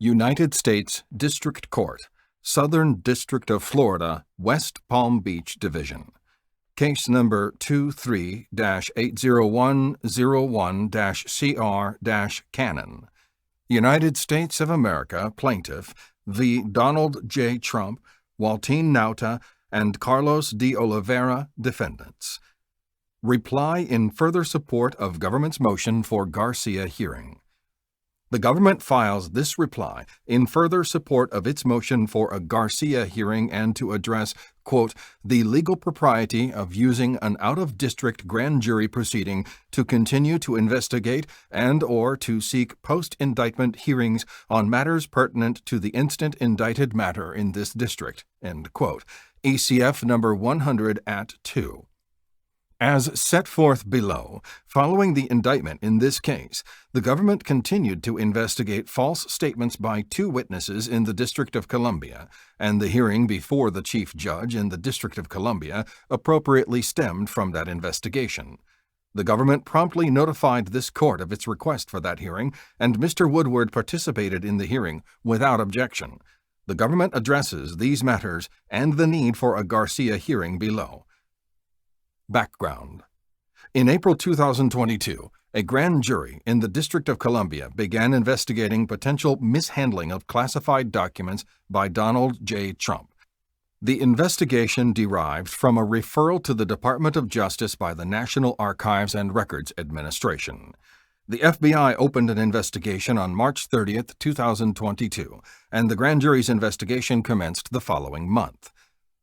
United States District Court, Southern District of Florida, West Palm Beach Division. Case number 23-80101-CR-Cannon. United States of America Plaintiff v. Donald J. Trump, Waltine Nauta, and Carlos de Oliveira, defendants. Reply in further support of government's motion for GARCIA hearing. The government files this reply in further support of its motion for a GARCIA hearing and to address, quote, the legal propriety of using an out-of-district grand jury proceeding to continue to investigate and or to seek post-indictment hearings on matters pertinent to the instant indicted matter in this district, end quote, ECF number 100 at 2. As set forth below, following the indictment in this case, the government continued to investigate false statements by two witnesses in the District of Columbia, and the hearing before the Chief Judge in the District of Columbia appropriately stemmed from that investigation. The government promptly notified this court of its request for that hearing, and Mr. Woodward participated in the hearing without objection. The government addresses these matters and the need for a GARCIA hearing below. Background. In April 2022, a grand jury in the District of Columbia began investigating potential mishandling of classified documents by Donald J. Trump. The investigation derived from a referral to the Department of Justice by the National Archives and Records Administration. The FBI opened an investigation on March 30, 2022, and the grand jury's investigation commenced the following month.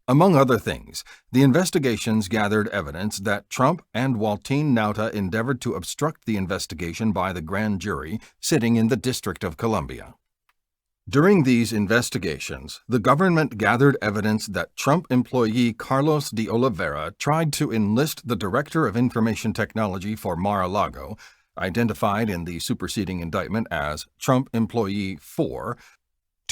Among other things, the investigations gathered evidence that Trump and Waltine Nauta endeavored to obstruct the investigation by the grand jury sitting in the District of Columbia. During these investigations, the government gathered evidence that Trump employee Carlos de Oliveira tried to enlist the Director of Information Technology for Mar-a-Lago, identified in the superseding indictment as Trump Employee 4,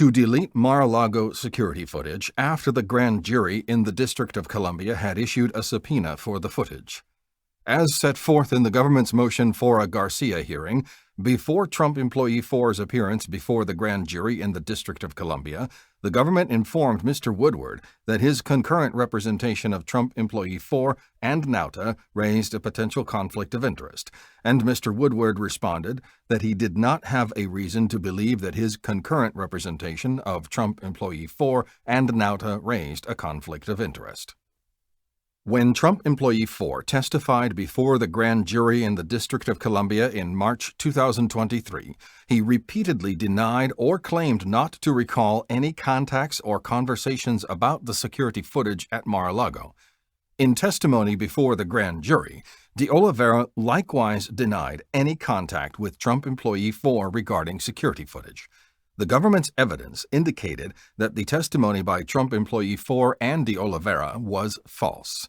to delete Mar-a-Lago security footage after the grand jury in the District of Columbia had issued a subpoena for the footage. As set forth in the government's motion for a GARCIA hearing, before Trump Employee 4's appearance before the grand jury in the District of Columbia, the government informed Mr. Woodward that his concurrent representation of Trump Employee 4 and Nauta raised a potential conflict of interest, and Mr. Woodward responded that he did not have a reason to believe that his concurrent representation of Trump Employee 4 and Nauta raised a conflict of interest. When Trump Employee 4 testified before the grand jury in the District of Columbia in March 2023, he repeatedly denied or claimed not to recall any contacts or conversations about the security footage at Mar-a-Lago. In testimony before the grand jury, de Oliveira likewise denied any contact with Trump Employee 4 regarding security footage. The government's evidence indicated that the testimony by Trump Employee 4 and de Oliveira was false.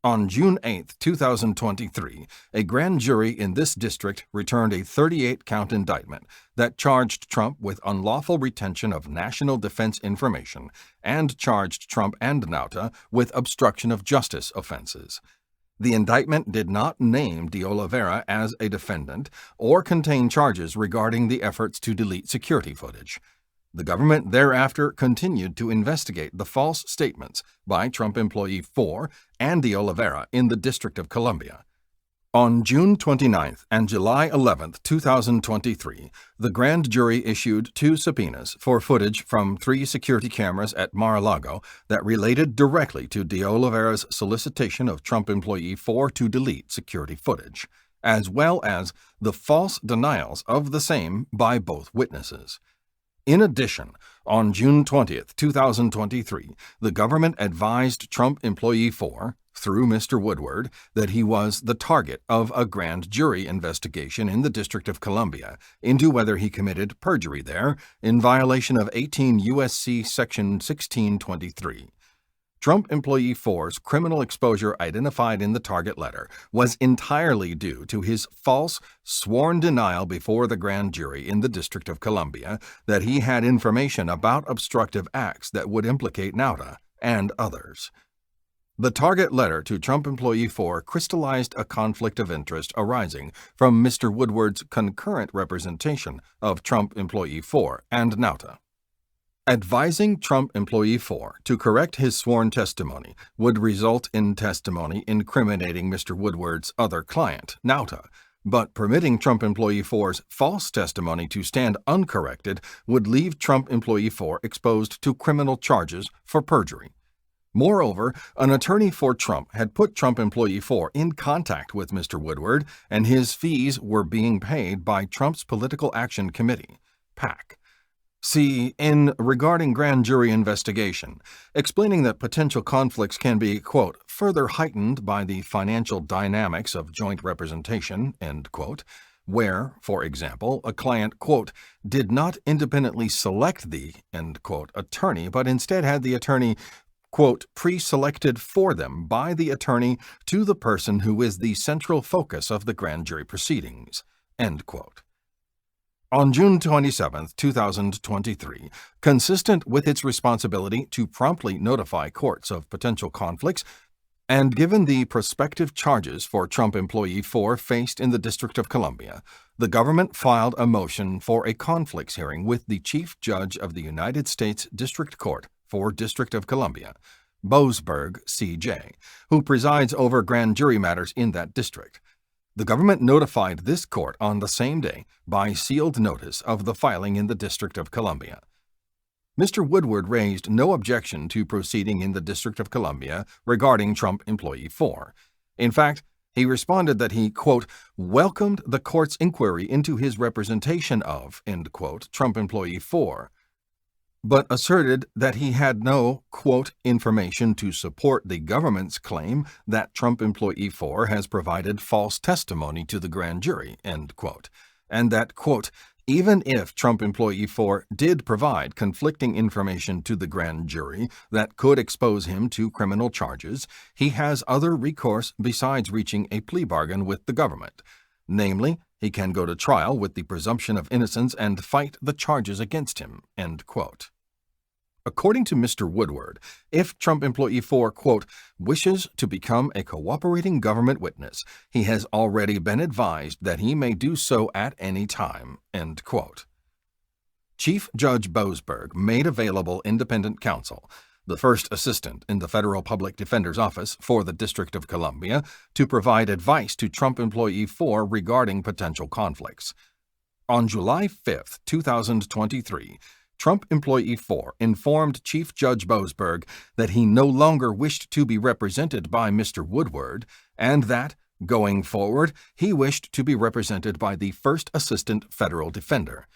On June 8, 2023, a grand jury in this district returned a 38-count indictment that charged Trump with unlawful retention of national defense information and charged Trump and Nauta with obstruction of justice offenses. The indictment did not name de Oliveira as a defendant or contain charges regarding the efforts to delete security footage. The government thereafter continued to investigate the false statements by Trump Employee 4 and de Oliveira in the District of Columbia. On June 29 and July 11, 2023, the grand jury issued two subpoenas for footage from 3 security cameras at Mar-a-Lago that related directly to de Oliveira's solicitation of Trump Employee 4 to delete security footage, as well as the false denials of the same by both witnesses. In addition, on June 20, 2023, the government advised Trump Employee 4, through Mr. Woodward, that he was the target of a grand jury investigation in the District of Columbia into whether he committed perjury there in violation of 18 U.S.C. Section 1623. Trump Employee 4's criminal exposure identified in the target letter was entirely due to his false, sworn denial before the grand jury in the District of Columbia that he had information about obstructive acts that would implicate Nauta and others. The target letter to Trump Employee 4 crystallized a conflict of interest arising from Mr. Woodward's concurrent representation of Trump Employee 4 and Nauta. Advising Trump Employee 4 to correct his sworn testimony would result in testimony incriminating Mr. Woodward's other client, Nauta, but permitting Trump Employee 4's false testimony to stand uncorrected would leave Trump Employee 4 exposed to criminal charges for perjury. Moreover, an attorney for Trump had put Trump Employee 4 in contact with Mr. Woodward, and his fees were being paid by Trump's Political Action Committee, PAC. See, in Regarding Grand Jury Investigation, explaining that potential conflicts can be, quote, further heightened by the financial dynamics of joint representation, end quote, where, for example, a client, quote, did not independently select the, end quote, attorney, but instead had the attorney, quote, pre-selected for them by the attorney to the person who is the central focus of the grand jury proceedings, end quote. On June 27, 2023, consistent with its responsibility to promptly notify courts of potential conflicts, and given the prospective charges for Trump Employee 4 faced in the District of Columbia, the government filed a motion for a conflicts hearing with the Chief Judge of the United States District Court for District of Columbia, Boasberg, C.J., who presides over grand jury matters in that district. The government notified this court on the same day by sealed notice of the filing in the District of Columbia. Mr. Woodward raised no objection to proceeding in the District of Columbia regarding Trump Employee 4. In fact, he responded that he, quote, welcomed the court's inquiry into his representation of, end quote, Trump Employee 4, but asserted that he had no, quote, information to support the government's claim that Trump Employee 4 has provided false testimony to the grand jury, end quote, and that, quote, even if Trump Employee 4 did provide conflicting information to the grand jury that could expose him to criminal charges, he has other recourse besides reaching a plea bargain with the government. Namely, he can go to trial with the presumption of innocence and fight the charges against him, end quote. According to Mr. Woodward, if Trump Employee 4, quote, wishes to become a cooperating government witness, he has already been advised that he may do so at any time, end quote. Chief Judge Boasberg made available independent counsel, the first assistant in the Federal Public Defender's Office for the District of Columbia, to provide advice to Trump Employee 4 regarding potential conflicts. On July 5, 2023, Trump Employee 4 informed Chief Judge Boasberg that he no longer wished to be represented by Mr. Woodward and that, going forward, he wished to be represented by the first assistant federal defender.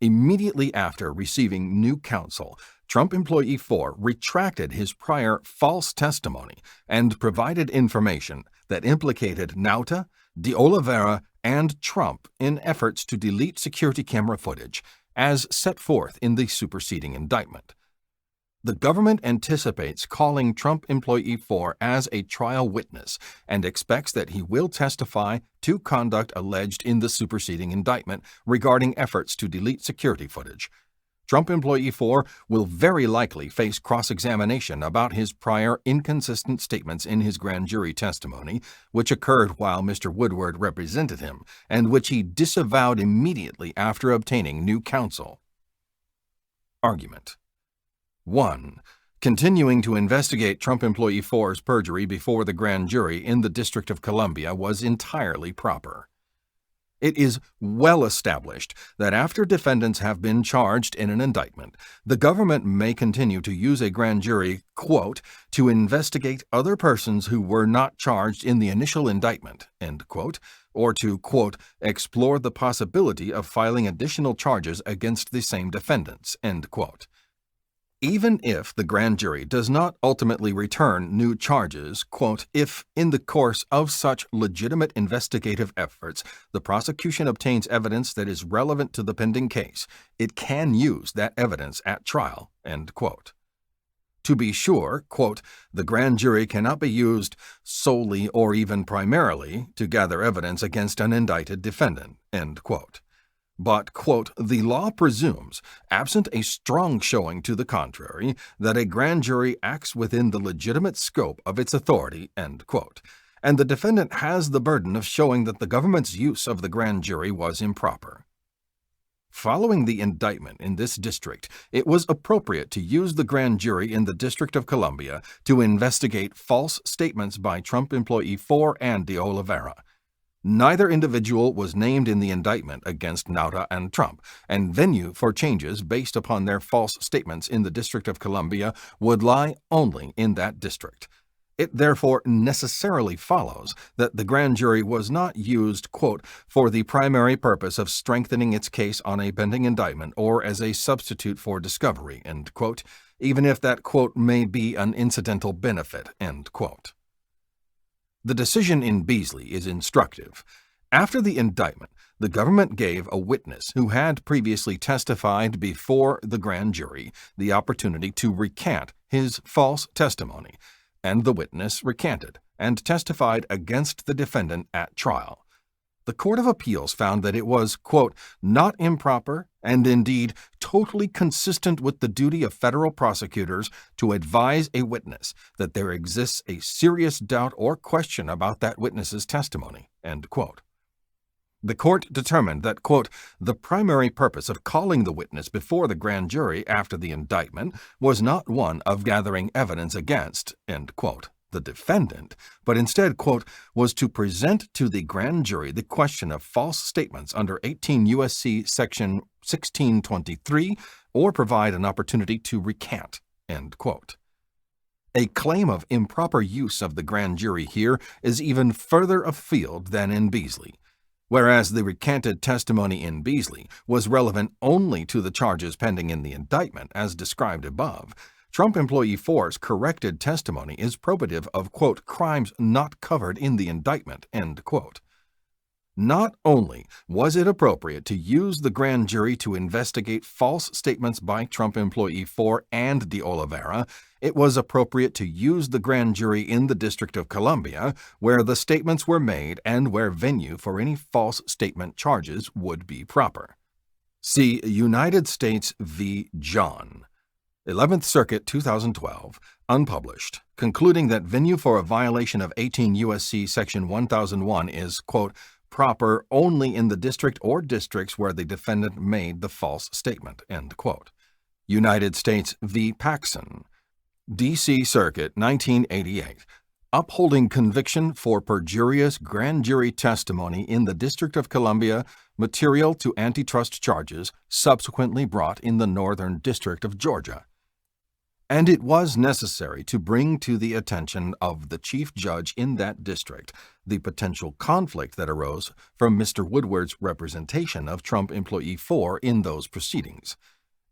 Immediately after receiving new counsel, Trump Employee 4 retracted his prior false testimony and provided information that implicated Nauta, De Oliveira, and Trump in efforts to delete security camera footage, as set forth in the superseding indictment. The government anticipates calling Trump Employee 4 as a trial witness and expects that he will testify to conduct alleged in the superseding indictment regarding efforts to delete security footage. Trump Employee 4 will very likely face cross-examination about his prior inconsistent statements in his grand jury testimony, which occurred while Mr. Woodward represented him, and which he disavowed immediately after obtaining new counsel. Argument 1. Continuing to investigate Trump Employee 4's perjury before the grand jury in the District of Columbia was entirely proper. It is well established that after defendants have been charged in an indictment, the government may continue to use a grand jury, quote, to investigate other persons who were not charged in the initial indictment, end quote, or to, quote, explore the possibility of filing additional charges against the same defendants, end quote. Even if the grand jury does not ultimately return new charges, quote, if in the course of such legitimate investigative efforts the prosecution obtains evidence that is relevant to the pending case, it can use that evidence at trial, end quote. To be sure, quote, the grand jury cannot be used solely or even primarily to gather evidence against an indicted defendant, end quote. But, quote, the law presumes, absent a strong showing to the contrary, that a grand jury acts within the legitimate scope of its authority, end quote. And the defendant has the burden of showing that the government's use of the grand jury was improper. Following the indictment in this district, it was appropriate to use the grand jury in the District of Columbia to investigate false statements by Trump employee 4 and de Oliveira. Neither individual was named in the indictment against Nauta and Trump, and venue for changes based upon their false statements in the District of Columbia would lie only in that district. It therefore necessarily follows that the grand jury was not used, quote, for the primary purpose of strengthening its case on a pending indictment or as a substitute for discovery, end quote, even if that, quote, may be an incidental benefit, end quote. The decision in Beasley is instructive. After the indictment, the government gave a witness who had previously testified before the grand jury the opportunity to recant his false testimony, and the witness recanted and testified against the defendant at trial. The Court of Appeals found that it was, quote, not improper and indeed totally consistent with the duty of federal prosecutors to advise a witness that there exists a serious doubt or question about that witness's testimony, end quote. The court determined that, quote, the primary purpose of calling the witness before the grand jury after the indictment was not one of gathering evidence against, end quote, the defendant, but instead, quote, was to present to the grand jury the question of false statements under 18 U.S.C. Section 1623 or provide an opportunity to recant, end quote. A claim of improper use of the grand jury here is even further afield than in Beasley. Whereas the recanted testimony in Beasley was relevant only to the charges pending in the indictment, as described above, Trump employee 4's corrected testimony is probative of, quote, crimes not covered in the indictment, end quote. Not only was it appropriate to use the grand jury to investigate false statements by Trump employee 4 and de Oliveira, it was appropriate to use the grand jury in the District of Columbia, where the statements were made and where venue for any false statement charges would be proper. See United States v. John, 11th Circuit, 2012, unpublished, concluding that venue for a violation of 18 U.S.C. Section 1001 is, quote, proper only in the district or districts where the defendant made the false statement, end quote. United States v. Paxson, D.C. Circuit, 1988, upholding conviction for perjurious grand jury testimony in the District of Columbia material to antitrust charges subsequently brought in the Northern District of Georgia. And it was necessary to bring to the attention of the chief judge in that district the potential conflict that arose from Mr. Woodward's representation of Trump employee 4 in those proceedings.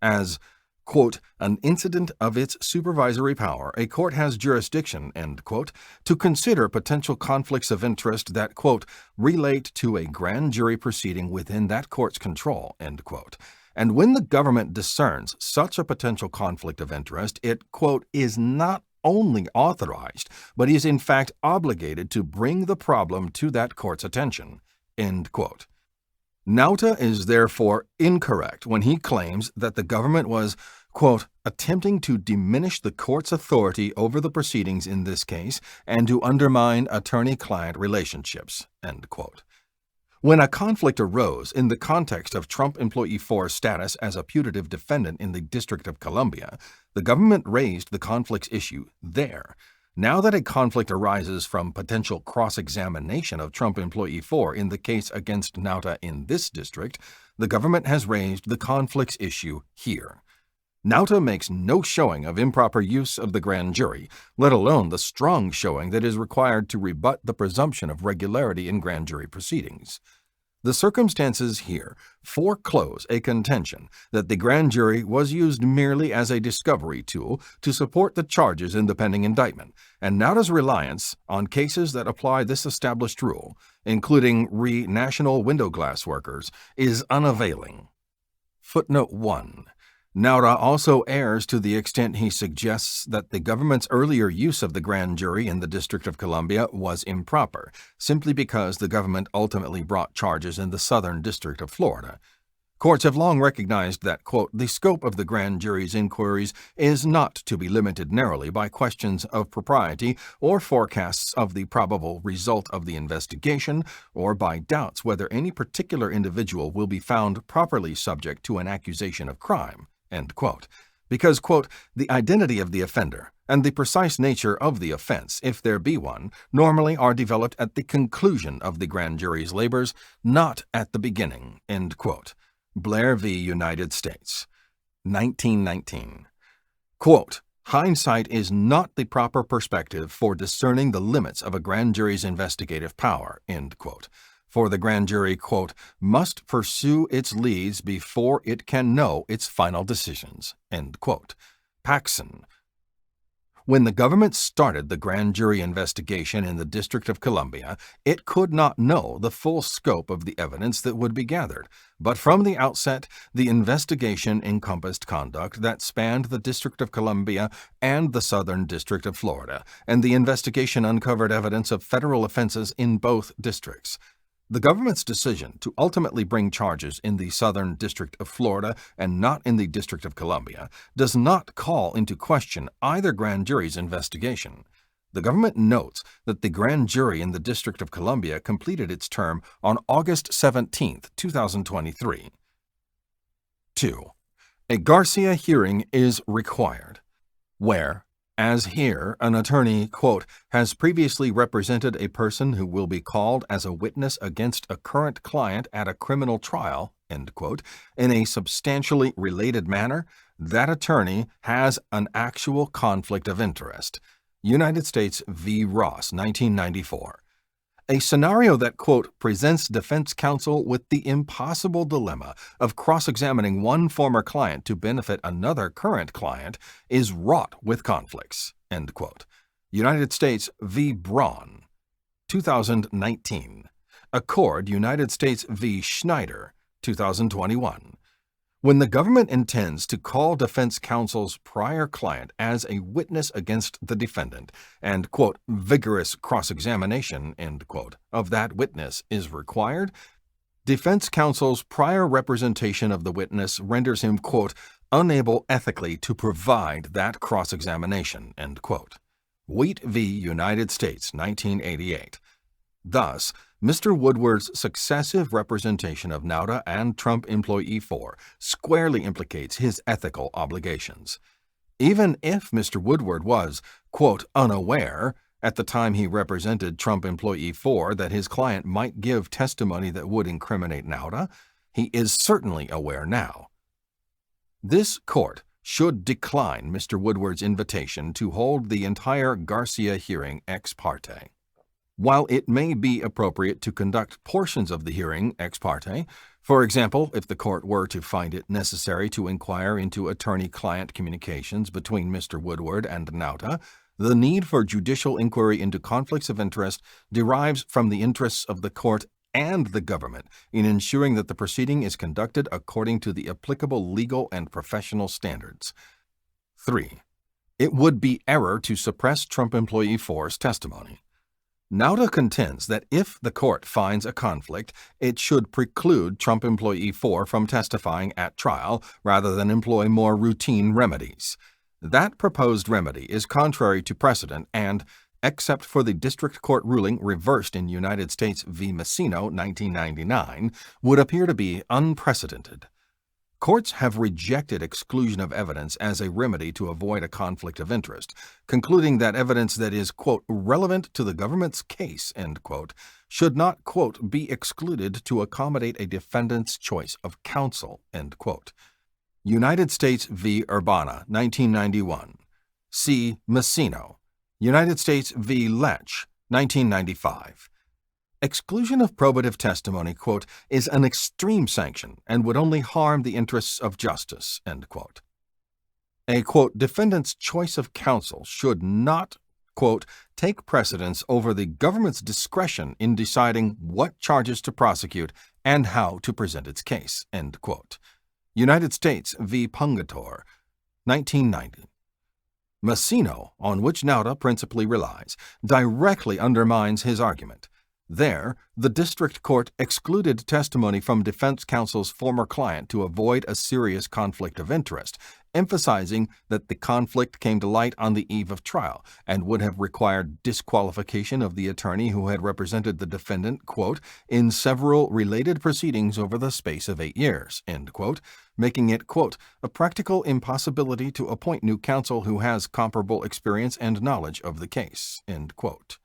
As, quote, an incident of its supervisory power, a court has jurisdiction, end quote, to consider potential conflicts of interest that, quote, relate to a grand jury proceeding within that court's control, end quote. And when the government discerns such a potential conflict of interest, it, quote, is not only authorized, but is in fact obligated to bring the problem to that court's attention, end quote. Nauta is therefore incorrect when he claims that the government was, quote, attempting to diminish the court's authority over the proceedings in this case and to undermine attorney-client relationships, end quote. When a conflict arose in the context of Trump employee 4's status as a putative defendant in the District of Columbia, the government raised the conflict's issue there. Now that a conflict arises from potential cross-examination of Trump employee 4 in the case against Nauta in this district, the government has raised the conflict's issue here. Nauta makes no showing of improper use of the grand jury, let alone the strong showing that is required to rebut the presumption of regularity in grand jury proceedings. The circumstances here foreclose a contention that the grand jury was used merely as a discovery tool to support the charges in the pending indictment, and Nauta's reliance on cases that apply this established rule, including National Window Glass Workers, is unavailing. Footnote 1. Nauta also errs to the extent he suggests that the government's earlier use of the grand jury in the District of Columbia was improper, simply because the government ultimately brought charges in the Southern District of Florida. Courts have long recognized that, quote, the scope of the grand jury's inquiries is not to be limited narrowly by questions of propriety or forecasts of the probable result of the investigation, or by doubts whether any particular individual will be found properly subject to an accusation of crime, end quote. Because, quote, the identity of the offender and the precise nature of the offense, if there be one, normally are developed at the conclusion of the grand jury's labors, not at the beginning, end quote. Blair v. United States, 1919. Quote, hindsight is not the proper perspective for discerning the limits of a grand jury's investigative power, end quote. For the grand jury, quote, must pursue its leads before it can know its final decisions, end quote. Paxson. When the government started the grand jury investigation in the District of Columbia, it could not know the full scope of the evidence that would be gathered, but from the outset, the investigation encompassed conduct that spanned the District of Columbia and the Southern District of Florida, and the investigation uncovered evidence of federal offenses in both districts. The government's decision to ultimately bring charges in the Southern District of Florida and not in the District of Columbia does not call into question either grand jury's investigation. The government notes that the grand jury in the District of Columbia completed its term on August 17, 2023. 2. A GARCIA hearing is required, where, as here, an attorney, quote, has previously represented a person who will be called as a witness against a current client at a criminal trial, end quote, in a substantially related manner, that attorney has an actual conflict of interest. United States v. Ross, 1994. A scenario that, quote, presents defense counsel with the impossible dilemma of cross-examining one former client to benefit another current client is wrought with conflicts, end quote. United States v. Braun, 2019. Accord United States v. Schneider, 2021. When the government intends to call defense counsel's prior client as a witness against the defendant and, quote, vigorous cross-examination, end quote, of that witness is required, defense counsel's prior representation of the witness renders him, quote, unable ethically to provide that cross-examination, end quote. Wheat v. United States, 1988. Thus, Mr. Woodward's successive representation of Nauta and Trump Employee 4 squarely implicates his ethical obligations. Even if Mr. Woodward was, quote, unaware at the time he represented Trump Employee 4 that his client might give testimony that would incriminate Nauta, he is certainly aware now. This court should decline Mr. Woodward's invitation to hold the entire GARCIA hearing ex parte. While it may be appropriate to conduct portions of the hearing ex parte, for example, if the court were to find it necessary to inquire into attorney-client communications between Mr. Woodward and Nauta, the need for judicial inquiry into conflicts of interest derives from the interests of the court and the government in ensuring that the proceeding is conducted according to the applicable legal and professional standards. 3. It would be error to suppress Trump Employee 4's testimony. Nauta contends that if the court finds a conflict, it should preclude Trump Employee 4 from testifying at trial rather than employ more routine remedies. That proposed remedy is contrary to precedent and, except for the district court ruling reversed in United States v. Messino, 1999, would appear to be unprecedented. Courts have rejected exclusion of evidence as a remedy to avoid a conflict of interest, concluding that evidence that is, quote, relevant to the government's case, end quote, should not, quote, be excluded to accommodate a defendant's choice of counsel, end quote. United States v. Urbana, 1991. See Messino. United States v. Lech, 1995. Exclusion of probative testimony, quote, is an extreme sanction and would only harm the interests of justice, end quote. A, quote, defendant's choice of counsel should not, quote, take precedence over the government's discretion in deciding what charges to prosecute and how to present its case, end quote. United States v. Pungator, 1990. Messino, on which Nauta principally relies, directly undermines his argument. There, the district court excluded testimony from defense counsel's former client to avoid a serious conflict of interest, emphasizing that the conflict came to light on the eve of trial and would have required disqualification of the attorney who had represented the defendant, quote, in several related proceedings over the space of 8 years, end quote, making it, quote, a practical impossibility to appoint new counsel who has comparable experience and knowledge of the case, end quote.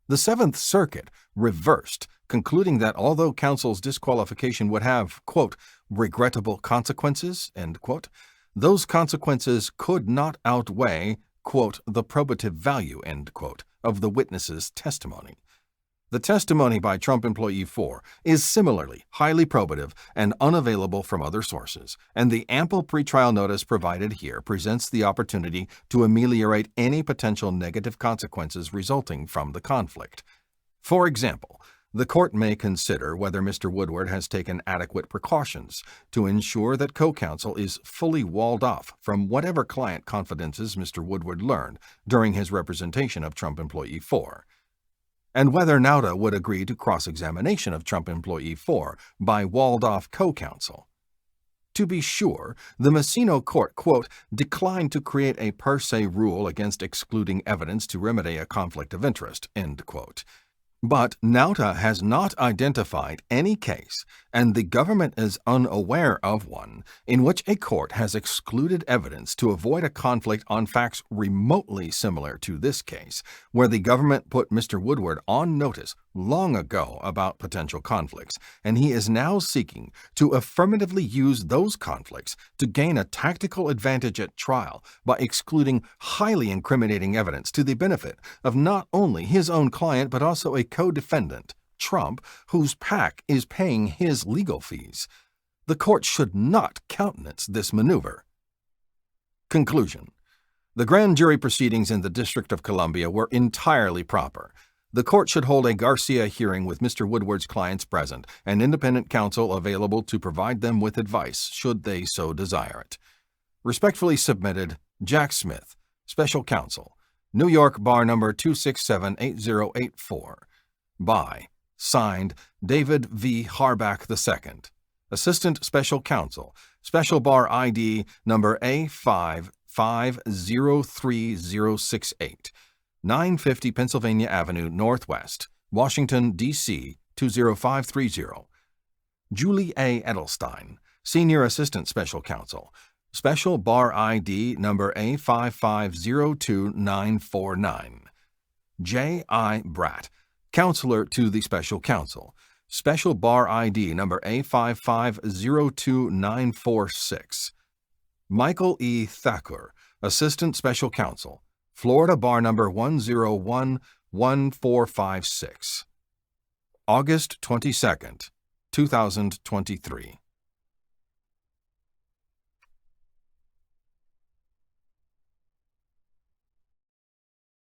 The Seventh Circuit reversed, concluding that although counsel's disqualification would have, quote, regrettable consequences, end quote, those consequences could not outweigh, quote, the probative value, end quote, of the witness's testimony. The testimony by Trump Employee 4 is similarly highly probative and unavailable from other sources, and the ample pretrial notice provided here presents the opportunity to ameliorate any potential negative consequences resulting from the conflict. For example, the court may consider whether Mr. Woodward has taken adequate precautions to ensure that co-counsel is fully walled off from whatever client confidences Mr. Woodward learned during his representation of Trump Employee 4. And whether Nauta would agree to cross-examination of Trump Employee 4 by walled-off co-counsel. To be sure, the Messino court, quote, declined to create a per se rule against excluding evidence to remedy a conflict of interest, end quote. But Nauta has not identified any case, and the government is unaware of one, in which a court has excluded evidence to avoid a conflict on facts remotely similar to this case, where the government put Mr. Woodward on notice long ago about potential conflicts, and he is now seeking to affirmatively use those conflicts to gain a tactical advantage at trial by excluding highly incriminating evidence to the benefit of not only his own client but also a co-defendant, Trump, whose PAC is paying his legal fees. The court should not countenance this maneuver. Conclusion. The grand jury proceedings in the District of Columbia were entirely proper. The court should hold a GARCIA hearing with Mr. Woodward's clients present and independent counsel available to provide them with advice should they so desire it. Respectfully submitted, Jack Smith, Special Counsel, New York Bar Number 2678084. By, signed, David V. Harbach II, Assistant Special Counsel, Special Bar ID Number A55030068, 950 Pennsylvania Avenue Northwest, Washington, D.C. 20530. Julie A. Edelstein, Senior Assistant Special Counsel, Special Bar ID Number A5502949. J. I. Bratt, Counselor to the Special Counsel, Special Bar ID Number A5502946. Michael E. Thakur, Assistant Special Counsel, Florida Bar Number 1011456. August 22, 2023.